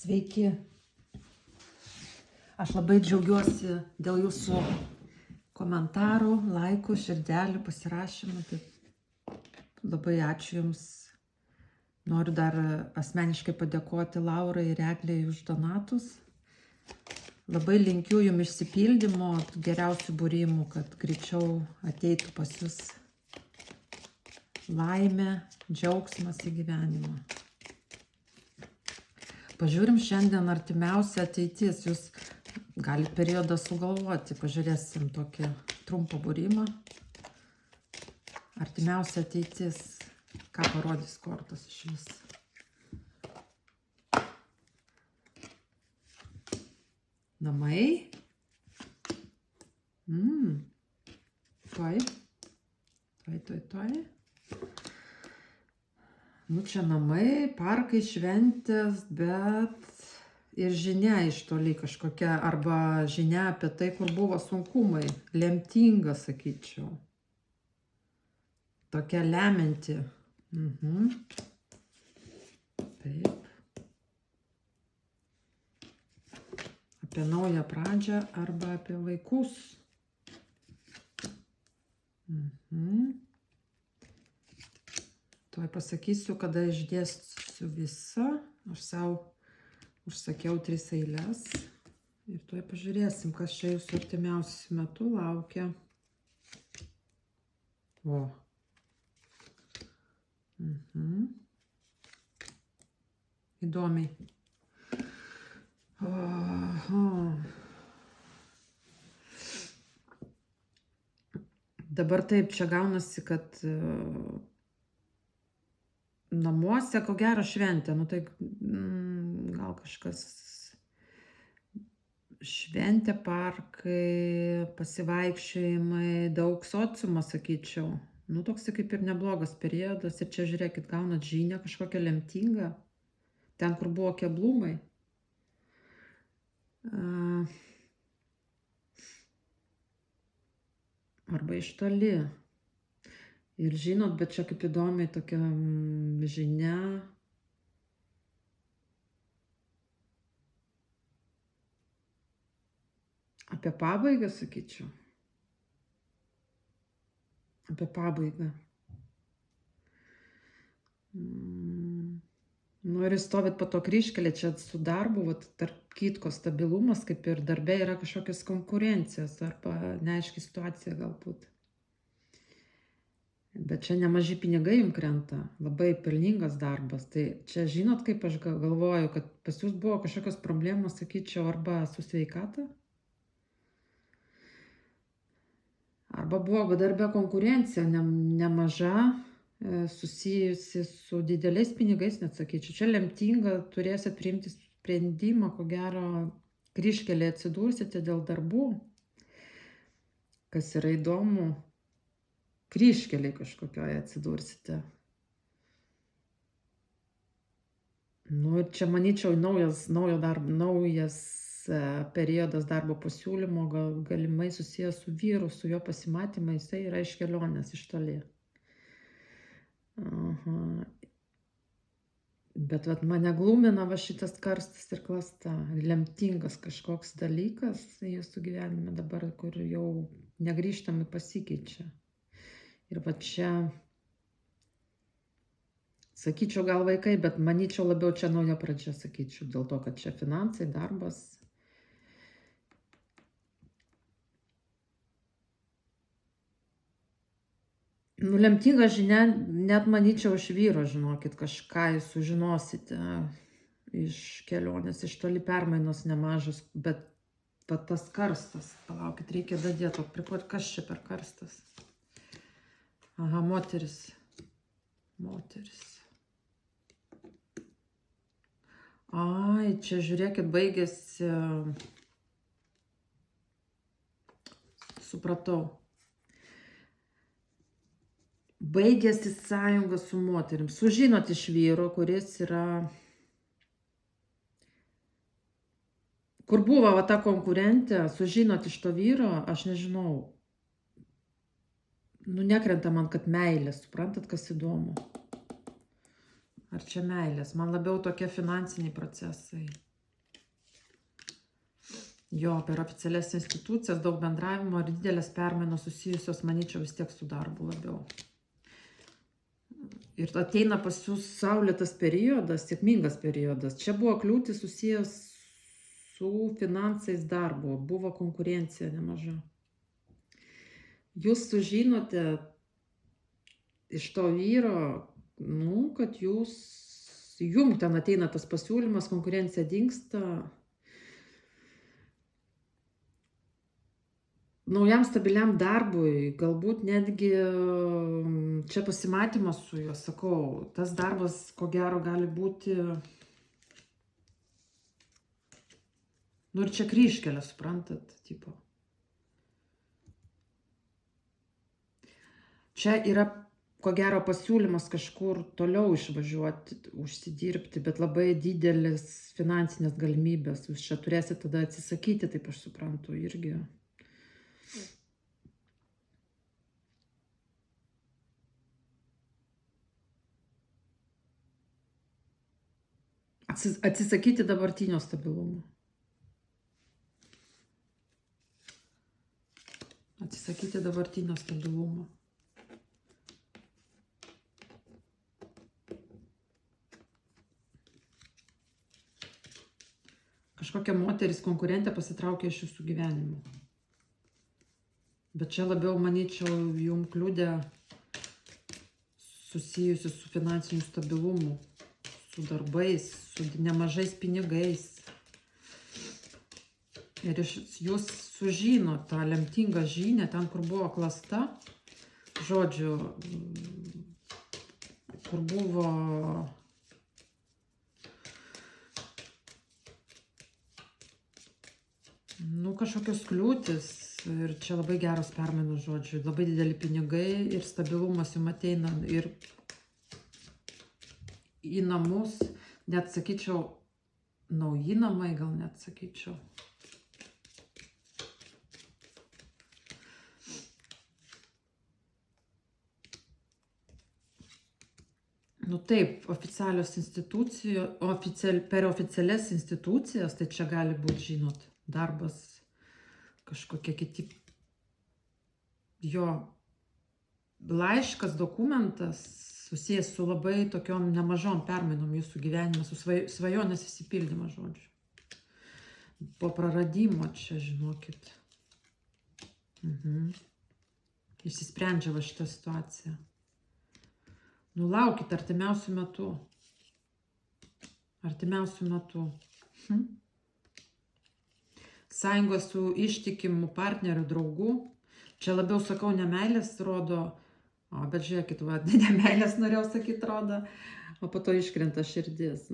Sveiki. Aš labai džiaugiuosi dėl jūsų komentarų, laikų, širdelių, pasirašymų. Tai labai ačiū Jums. Noriu dar asmeniškai padėkoti Laurai ir Eglei už donatus. Labai linkiu Jums išsipildymo, geriausių būrimų, kad greičiau ateitų pas Jūs laimė, džiaugsmas į gyvenimą. Pažiūrim šiandien artimiausią ateitis. Jūs galite periodą sugalvoti. Pažiūrėsim tokį trumpą būrimą. Artimiausia ateitis. Ką parodys kortos iš vis. Namai. Tuoj. Nu, čia namai, parkai, šventės, bet ir žinia iš toli kažkokia, arba žinia apie tai, kur buvo sunkumai. Lemtinga, sakyčiau. Tokia lemianti. Taip. Apie naują pradžią arba apie vaikus. Tuoj pasakysiu, kada išdėsiu visą. Aš savo užsakiau 3 eiles. Ir tuoj pažiūrėsim, kas čia jūsų artimiausiu metu laukia. O. Įdomiai. Dabar taip, čia gaunasi, kad namuose, ko gero, šventė. Nu, tai gal kažkas šventė, parkai, pasivaikščiojimai, daug sociumo, sakyčiau. Nu, toks kaip ir neblogas periodas. Ir čia, žiūrėkit, gaunat žinią kažkokią lemtingą. Ten, kur buvo keblumai. Arba iš toli. Ir žinot, bet čia kaip įdomiai tokia žinia. Apie pabaigą, sakyčiau. Apie pabaigą. Nu ir stovit po to kryžkelė, čia su darbu, tarp kitko stabilumas, kaip ir darbe yra kažkokios konkurencijos arba neaiški situacija galbūt. Bet čia nemaži pinigai jums krenta, labai pelningas darbas. Tai čia žinot, kaip aš galvoju, kad pas jūs buvo kažkokios problemos, sakyčiau, arba su sveikata, arba buvo darbė konkurencija nemaža, susijusi su dideliais pinigais, net sakyčiau. Čia lemtinga, turėsit priimti sprendimą, ko gero kryžkelėje atsidursite dėl darbų, kas yra įdomu. Kryžkeliai kažkokioje atsidursite. Nu, ir čia, manyčiau, naujas periodas darbo pasiūlymo, galimai susijęs su vyru, su jo pasimatymais, jisai yra iš kelionės, iš toli. Bet mane glumina šitas karstas ir klasta. Lemtingas kažkoks dalykas jūsų gyvenime dabar, kur jau negrįžtamai pasikeičia. Ir čia, sakyčiau, gal vaikai, bet manyčiau labiau čia nauja pradžia, sakyčiau, dėl to, kad čia finansai, darbas. Nu, lemtinga žinia, net manyčiau iš vyro, žinokit, kažką jūs sužinosite iš kelionės, iš toli permainos nemažas, bet tas karstas, palaukit, reikia dadėti, prikuoti, kas čia per karstas. Aha, moteris. Ai, čia žiūrėkit, baigėsi. Supratau. Baigėsi sąjunga su moterim. Sužinot iš vyro, kuris yra... Kur buvo ta konkurentė, sužinot iš to vyro, aš nežinau. Nu, nekrenta man, kad meilės, suprantat, kas įdomu. Ar čia meilės? Man labiau tokie finansiniai procesai. Jo, per oficialias institucijas, daug bendravimo ir didelės permainos susijusios, manyčiau, vis tiek su darbu labiau. Ir ateina pas jūs saulėtas periodas, sėkmingas periodas. Čia buvo kliūtis susijęs su finansais darbo, buvo konkurencija nemaža. Jūs sužinote iš to vyro, kad jum ten ateina tas pasiūlymas, konkurencija dingsta. Naujam stabiliam darbui, galbūt netgi čia pasimatymas su juo, sakau, tas darbas, ko gero, gali būti, ir čia kryžkelė, suprantat, tipo. Čia yra, ko gero, pasiūlymas kažkur toliau išvažiuoti, užsidirbti, bet labai didelis finansinės galimybės. Jūs čia turėsite tada atsisakyti, taip aš suprantu, irgi. Atsisakyti dabartinio stabilumo. Atsisakyti dabartinio stabilumo. Kažkokia moteris konkurentė pasitraukė iš jūsų gyvenimo. Bet čia labiau, manyčiau, jum kliūdė susijusi su finansiniu stabilumu, su darbais, su nemažais pinigais. Ir jūs sužino tą lemtingą žinią, ten, kur buvo klasta, žodžiu, kur buvo kažkokios kliūtis. Ir čia labai geros permainos, žodžiu, labai dideli pinigai ir stabilumas jums ateina ir į namus, net sakyčiau, nauji namai, gal net sakyčiau. Taip, oficialios institucijos, per oficialias institucijas, tai čia gali būti, žinot, darbas, kažkokie kiti, jo laiškas, dokumentas susijęs su labai tokiom nemažom permainom jūsų gyvenime, su svajonės įsipildymą, žodžiu. Po praradimo čia, žinokit. Išsisprendžia va šitą situaciją. Laukit artimiausių metų. Artimiausių metų. Sąjungos su ištikimu partneriu, draugu. Čia labiau sakau, nemeilės rodo, bet žiūrėkit, nemeilės norėjau sakyti rodo, o po to iškrenta širdis.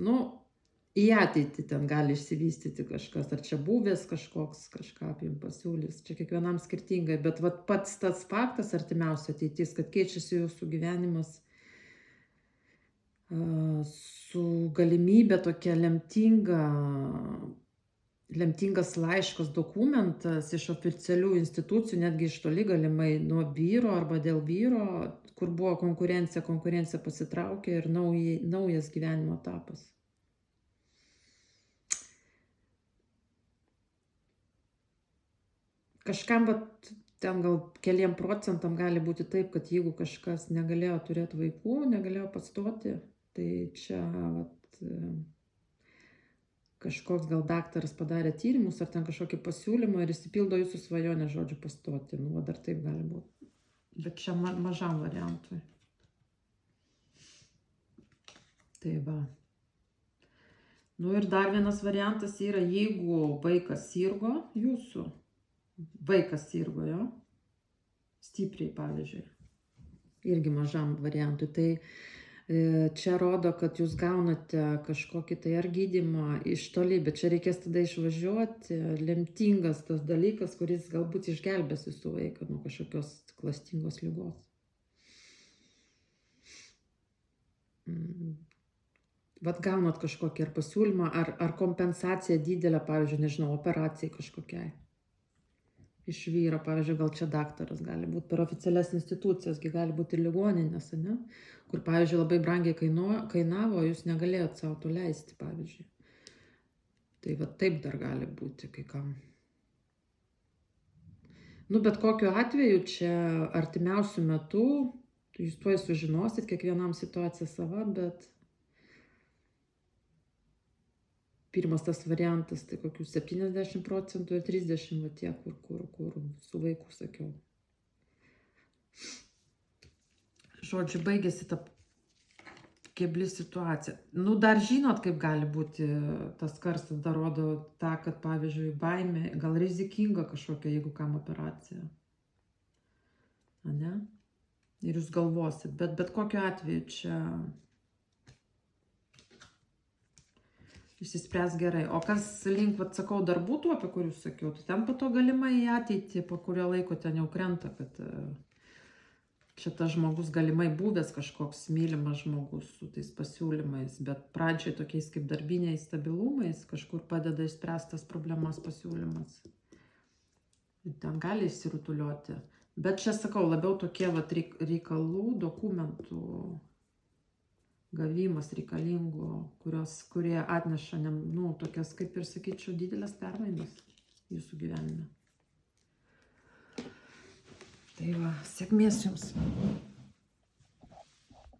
Į ateitį ten gali išsivystyti kažkas, ar čia buvęs kažkoks, kažką apie jums pasiūlys. Čia kiekvienam skirtingai, bet pats tas faktas artimiausia ateitis, kad keičiasi jūsų gyvenimas su galimybė tokia lemtingas laiškas, dokumentas iš oficialių institucijų, netgi iš toli galimai nuo vyro arba dėl vyro, kur buvo konkurencija pasitraukė ir naujas gyvenimo etapas. Kažkam, ten gal keliem procentam gali būti taip, kad jeigu kažkas negalėjo turėti vaikų, negalėjo pastoti, tai čia kažkoks gal daktaras padarė tyrimus ar ten kažkokį pasiūlymą ir išsipildo jūsų svajonę, žodžiu, pastoti. Dar taip gali būti. Bet čia mažam variantui. Tai va. Ir dar vienas variantas yra, jeigu vaikas sirgo, jūsų vaikas sirgo, jo, stipriai, pavyzdžiui, irgi mažam variantui, tai čia rodo, kad jūs gaunate kažkokį tai ar gydymą iš toli, bet čia reikės tada išvažiuoti, lemtingas tas dalykas, kuris galbūt išgelbės jūsų vaiką nuo kažkokios klastingos ligos. Gaunat kažkokį ar pasiūlymą, ar kompensaciją didelę, pavyzdžiui, nežinau, operacijai kažkokiai. Iš vyro, pavyzdžiui, gal čia daktaras gali būti, per oficialias institucijas, gali būti ir ligoninės, ne? Kur, pavyzdžiui, labai brangiai kainavo, jūs negalėjot savo to leisti, pavyzdžiui. Tai taip dar gali būti kai kam. Nu, bet kokiu atveju čia artimiausių metų, tai jūs tuoj sužinosit, kiekvienam situacija sava, bet pirmas tas variantas, tai kokių 70% ir 30%, va tie, kur su vaiku sakiau. Žodžiu, baigėsi ta kebli situacija. Nu, dar žinot, kaip gali būti tas karstas, dar rodo tą, kad, pavyzdžiui, baimė, gal rizikinga kažkokia, jeigu kam operacija. Ane? Ir jūs galvosit, bet kokiu atveju čia išsispręs gerai. O kas link, vat, sakau, darbų tų, apie kurius sakiau, tai ten po to galimai į ateitį, po kurio laiko ten jau krenta, kad čia tas žmogus galimai buvęs kažkoks mylimas žmogus su tais pasiūlymais, bet pradžioj tokiais kaip darbiniais stabilumais kažkur padeda išspręstas problemas pasiūlymas. Ir ten gali išsirutuliuoti. Bet čia, sakau, labiau tokie vat, reikalų, dokumentų gavimas reikalingų, kurie atneša, nu, tokias, kaip ir sakyčiau, didelės permainas jūsų gyvenime. Tai va, sėkmės jums.